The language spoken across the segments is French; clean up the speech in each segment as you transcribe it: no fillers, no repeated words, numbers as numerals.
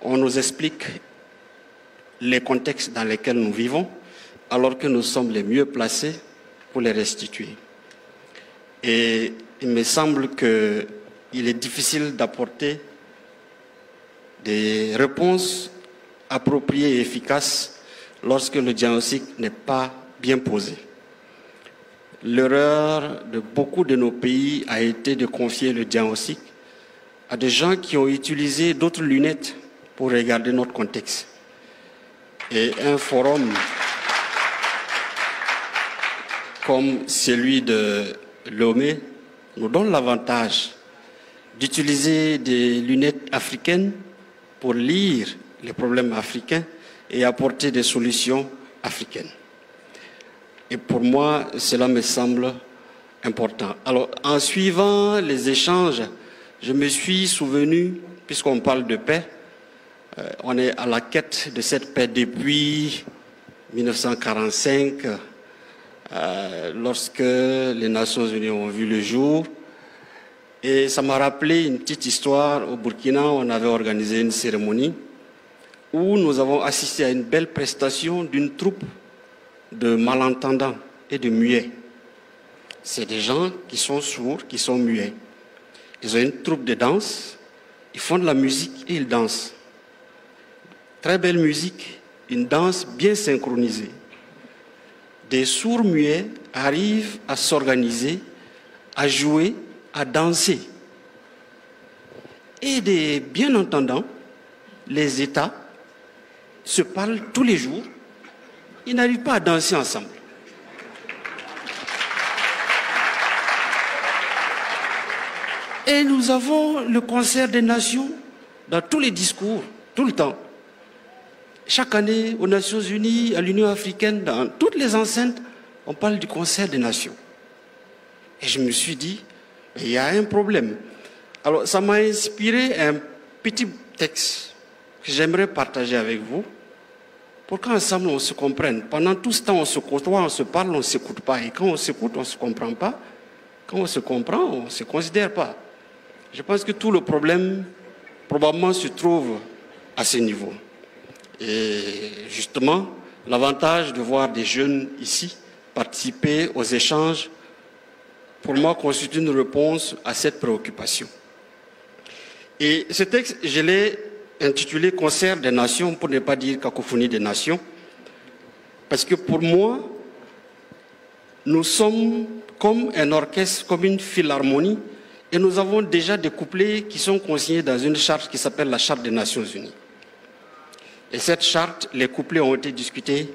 on nous explique les contextes dans lesquels nous vivons, alors que nous sommes les mieux placés pour les restituer. Et il me semble qu'il est difficile d'apporter des réponses appropriées et efficaces lorsque le diagnostic n'est pas bien posé. L'erreur de beaucoup de nos pays a été de confier le diagnostic à des gens qui ont utilisé d'autres lunettes pour regarder notre contexte. Et un forum comme celui de Lomé nous donne l'avantage d'utiliser des lunettes africaines pour lire les problèmes africains et apporter des solutions africaines. Et pour moi, cela me semble important. Alors, en suivant les échanges, je me suis souvenu, puisqu'on parle de paix, on est à la quête de cette paix depuis 1945, lorsque les Nations Unies ont vu le jour. Et ça m'a rappelé une petite histoire. Au Burkina, on avait organisé une cérémonie où nous avons assisté à une belle prestation d'une troupe de malentendants et de muets. C'est des gens qui sont sourds, qui sont muets. Ils ont une troupe de danse, ils font de la musique et ils dansent. Très belle musique, une danse bien synchronisée. Des sourds muets arrivent à s'organiser, à jouer, à danser. Et des bien entendants, les États, se parlent tous les jours, ils n'arrivent pas à danser ensemble. Et nous avons le concert des nations dans tous les discours, tout le temps. Chaque année, aux Nations Unies, à l'Union africaine, dans toutes les enceintes, on parle du concert des nations. Et je me suis dit, il y a un problème. Alors, ça m'a inspiré un petit texte que j'aimerais partager avec vous, pour qu'ensemble on se comprenne. Pendant tout ce temps, on se côtoie, on se parle, on ne s'écoute pas. Et quand on s'écoute, on ne se comprend pas. Quand on se comprend, on ne se considère pas. Je pense que tout le problème, probablement, se trouve à ce niveau. Et justement, l'avantage de voir des jeunes ici participer aux échanges, pour moi, constitue une réponse à cette préoccupation. Et ce texte, je l'ai intitulé « Concert des nations » pour ne pas dire « cacophonie des nations », parce que pour moi, nous sommes comme un orchestre, comme une philharmonie, et nous avons déjà des couplets qui sont consignés dans une charte qui s'appelle la Charte des Nations Unies. Et cette charte, les couplets ont été discutés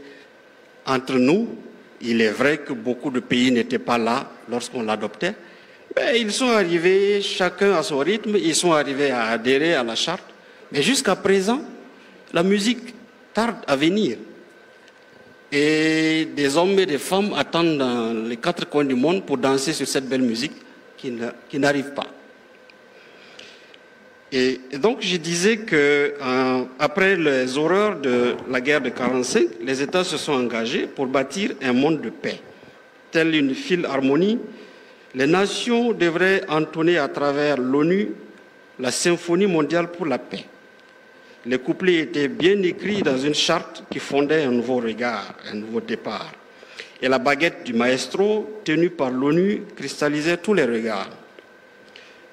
entre nous. Il est vrai que beaucoup de pays n'étaient pas là lorsqu'on l'adoptait, mais ils sont arrivés, chacun à son rythme, ils sont arrivés à adhérer à la charte. Mais jusqu'à présent, la musique tarde à venir. Et des hommes et des femmes attendent dans les quatre coins du monde pour danser sur cette belle musique qui n'arrive pas. Et donc je disais que après les horreurs de la guerre de 1945, les États se sont engagés pour bâtir un monde de paix. Telle une philharmonie, les nations devraient entonner à travers l'ONU la symphonie mondiale pour la paix. Les couplets étaient bien écrits dans une charte qui fondait un nouveau regard, un nouveau départ. Et la baguette du maestro, tenue par l'ONU, cristallisait tous les regards.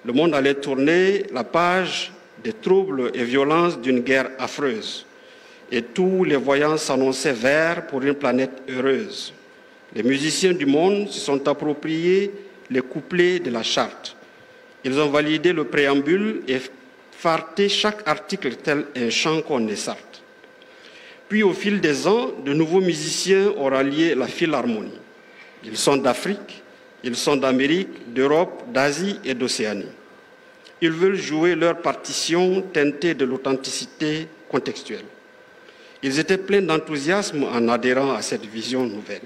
Le monde allait tourner la page des troubles et violences d'une guerre affreuse. Et tous les voyants s'annonçaient verts pour une planète heureuse. Les musiciens du monde se sont appropriés les couplets de la charte. Ils ont validé le préambule et farté chaque article tel un chant qu'on essarte. Puis au fil des ans, de nouveaux musiciens ont rallié la philharmonie. Ils sont d'Afrique, ils sont d'Amérique, d'Europe, d'Asie et d'Océanie. Ils veulent jouer leur partition teintée de l'authenticité contextuelle. Ils étaient pleins d'enthousiasme en adhérant à cette vision nouvelle.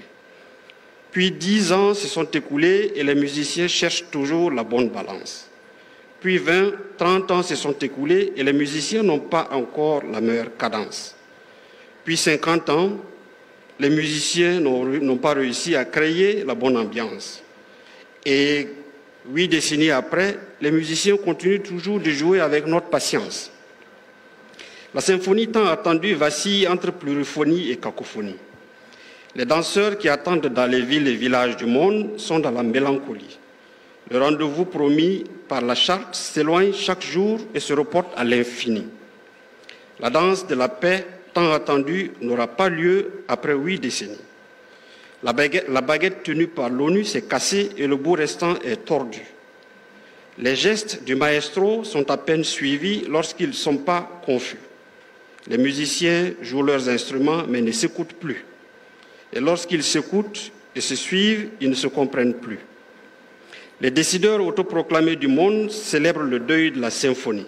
Puis 10 ans se sont écoulés et les musiciens cherchent toujours la bonne balance. Puis 20, 30 ans se sont écoulés et les musiciens n'ont pas encore la meilleure cadence. Puis 50 ans, les musiciens n'ont pas réussi à créer la bonne ambiance. Et 8 décennies après, les musiciens continuent toujours de jouer avec notre patience. La symphonie tant attendue vacille entre pluriphonie et cacophonie. Les danseurs qui attendent dans les villes et villages du monde sont dans la mélancolie. Le rendez-vous promis par la charte s'éloigne chaque jour et se reporte à l'infini. La danse de la paix tant attendue n'aura pas lieu après 8 décennies. La baguette tenue par l'ONU s'est cassée et le bout restant est tordu. Les gestes du maestro sont à peine suivis lorsqu'ils ne sont pas confus. Les musiciens jouent leurs instruments mais ne s'écoutent plus. Et lorsqu'ils s'écoutent et se suivent, ils ne se comprennent plus. Les décideurs autoproclamés du monde célèbrent le deuil de la symphonie.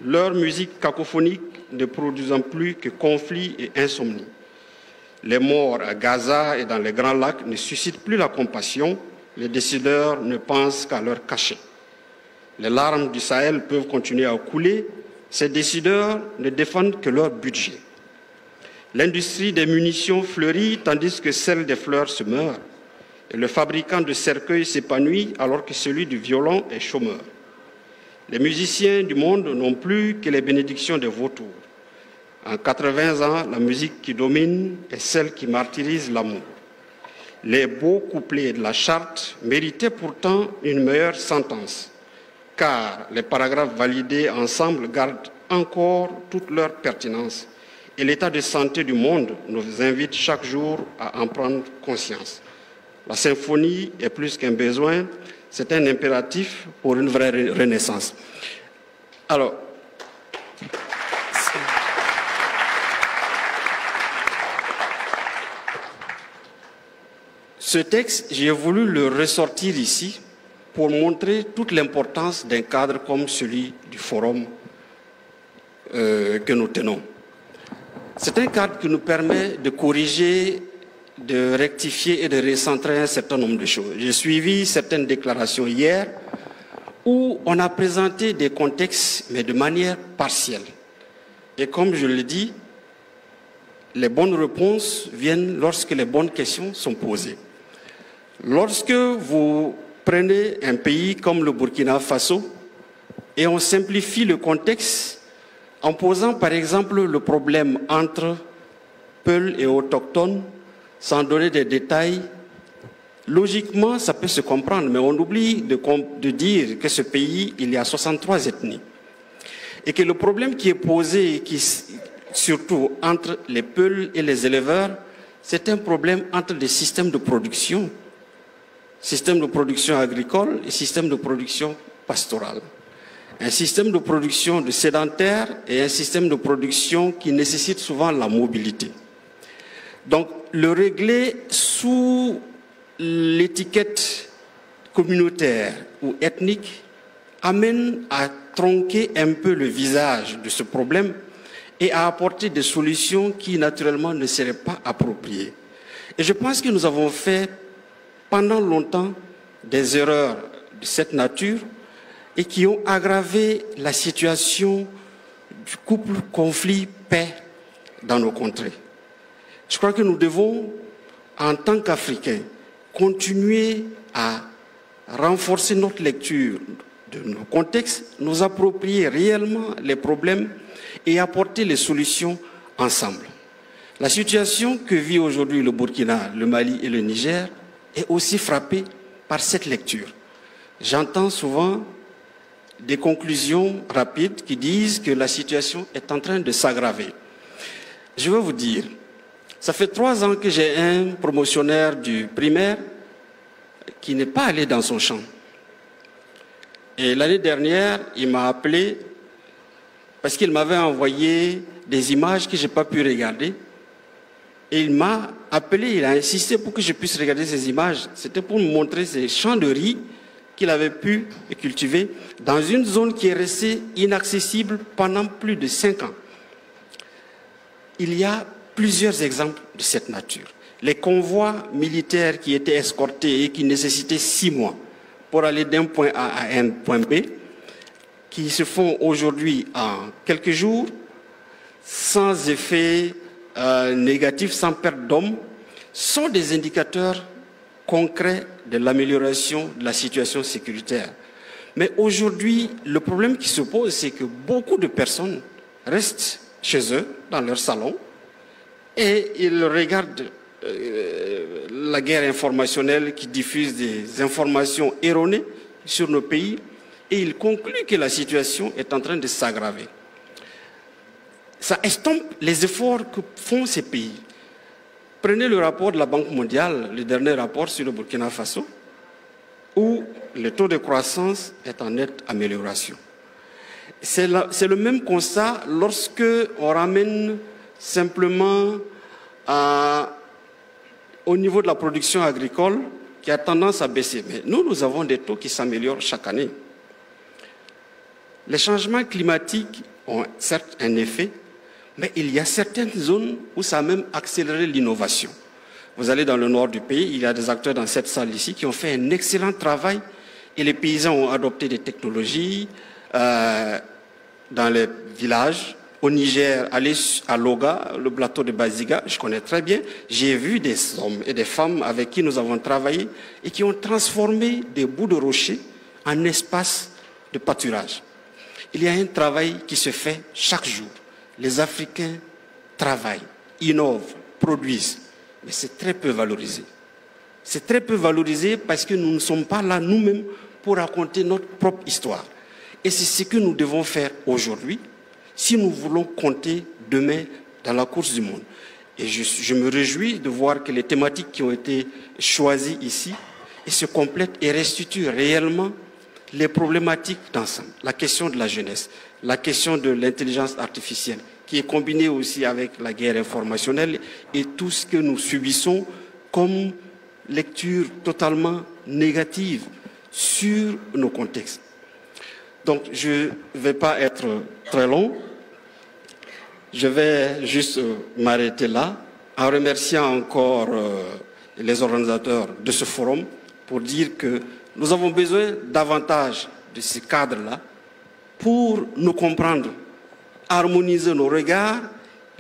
Leur musique cacophonique ne produisant plus que conflits et insomnie. Les morts à Gaza et dans les Grands Lacs ne suscitent plus la compassion. Les décideurs ne pensent qu'à leur cachet. Les larmes du Sahel peuvent continuer à couler. Ces décideurs ne défendent que leur budget. L'industrie des munitions fleurit tandis que celle des fleurs se meurt. Et le fabricant de cercueils s'épanouit alors que celui du violon est chômeur. Les musiciens du monde n'ont plus que les bénédictions des vautours. En 80 ans, la musique qui domine est celle qui martyrise l'amour. Les beaux couplets de la charte méritaient pourtant une meilleure sentence, car les paragraphes validés ensemble gardent encore toute leur pertinence. Et l'état de santé du monde nous invite chaque jour à en prendre conscience. La symphonie est plus qu'un besoin, c'est un impératif pour une vraie renaissance. Alors, ce texte, j'ai voulu le ressortir ici pour montrer toute l'importance d'un cadre comme celui du forum que nous tenons. C'est un cadre qui nous permet de corriger, de rectifier et de recentrer un certain nombre de choses. J'ai suivi certaines déclarations hier où on a présenté des contextes, mais de manière partielle. Et comme je l'ai dit, les bonnes réponses viennent lorsque les bonnes questions sont posées. Lorsque vous prenez un pays comme le Burkina Faso et on simplifie le contexte en posant par exemple le problème entre Peuls et autochtones, sans donner des détails, logiquement ça peut se comprendre, mais on oublie de dire que ce pays, il y a 63 ethnies. Et que le problème qui est posé, surtout entre les Peuls et les éleveurs, c'est un problème entre des systèmes de production agricole et système de production pastorale. Un système de production de sédentaire et un système de production qui nécessite souvent la mobilité. Donc, le régler sous l'étiquette communautaire ou ethnique amène à tronquer un peu le visage de ce problème et à apporter des solutions qui, naturellement, ne seraient pas appropriées. Et je pense que nous avons fait pendant longtemps des erreurs de cette nature et qui ont aggravé la situation du couple conflit-paix dans nos contrées. Je crois que nous devons, en tant qu'Africains, continuer à renforcer notre lecture de nos contextes, nous approprier réellement les problèmes et apporter les solutions ensemble. La situation que vit aujourd'hui le Burkina, le Mali et le Niger est aussi frappée par cette lecture. J'entends souvent des conclusions rapides qui disent que la situation est en train de s'aggraver. Je veux vous dire, ça fait 3 ans que j'ai un promotionnaire du primaire qui n'est pas allé dans son champ. Et l'année dernière, il m'a appelé parce qu'il m'avait envoyé des images que je n'ai pas pu regarder. Et il m'a appelé, il a insisté pour que je puisse regarder ces images. C'était pour me montrer ces champs de riz qu'il avait pu cultiver dans une zone qui est restée inaccessible pendant plus de 5 ans. Il y a plusieurs exemples de cette nature. Les convois militaires qui étaient escortés et qui nécessitaient 6 mois pour aller d'un point A à un point B, qui se font aujourd'hui en quelques jours, sans effet négatif, sans perte d'hommes, sont des indicateurs concrets de l'amélioration de la situation sécuritaire. Mais aujourd'hui, le problème qui se pose, c'est que beaucoup de personnes restent chez eux, dans leur salon, et ils regardent la guerre informationnelle qui diffuse des informations erronées sur nos pays, et ils concluent que la situation est en train de s'aggraver. Ça estompe les efforts que font ces pays. Prenez le rapport de la Banque mondiale, le dernier rapport sur le Burkina Faso, où le taux de croissance est en nette amélioration. C'est le même constat lorsque on ramène simplement au niveau de la production agricole qui a tendance à baisser. Mais nous avons des taux qui s'améliorent chaque année. Les changements climatiques ont certes un effet, mais il y a certaines zones où ça a même accéléré l'innovation. Vous allez dans le nord du pays, il y a des acteurs dans cette salle ici qui ont fait un excellent travail et les paysans ont adopté des technologies dans les villages. Au Niger, aller à Loga, le plateau de Baziga, je connais très bien, j'ai vu des hommes et des femmes avec qui nous avons travaillé et qui ont transformé des bouts de rochers en espaces de pâturage. Il y a un travail qui se fait chaque jour. Les Africains travaillent, innovent, produisent, mais c'est très peu valorisé. C'est très peu valorisé parce que nous ne sommes pas là nous-mêmes pour raconter notre propre histoire. Et c'est ce que nous devons faire aujourd'hui si nous voulons compter demain dans la course du monde. Et je me réjouis de voir que les thématiques qui ont été choisies ici se complètent et restituent réellement les problématiques d'ensemble. La question de la jeunesse, la question de l'intelligence artificielle, qui est combinée aussi avec la guerre informationnelle et tout ce que nous subissons comme lecture totalement négative sur nos contextes. Donc, je ne vais pas être très long. Je vais juste m'arrêter là en remerciant encore les organisateurs de ce forum pour dire que nous avons besoin davantage de ce cadre-là pour nous comprendre, harmoniser nos regards,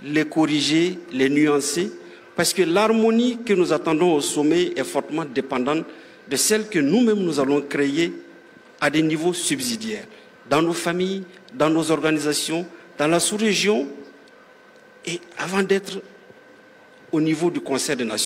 les corriger, les nuancer, parce que l'harmonie que nous attendons au sommet est fortement dépendante de celle que nous-mêmes nous allons créer à des niveaux subsidiaires, dans nos familles, dans nos organisations, dans la sous-région et avant d'être au niveau du Conseil des Nations.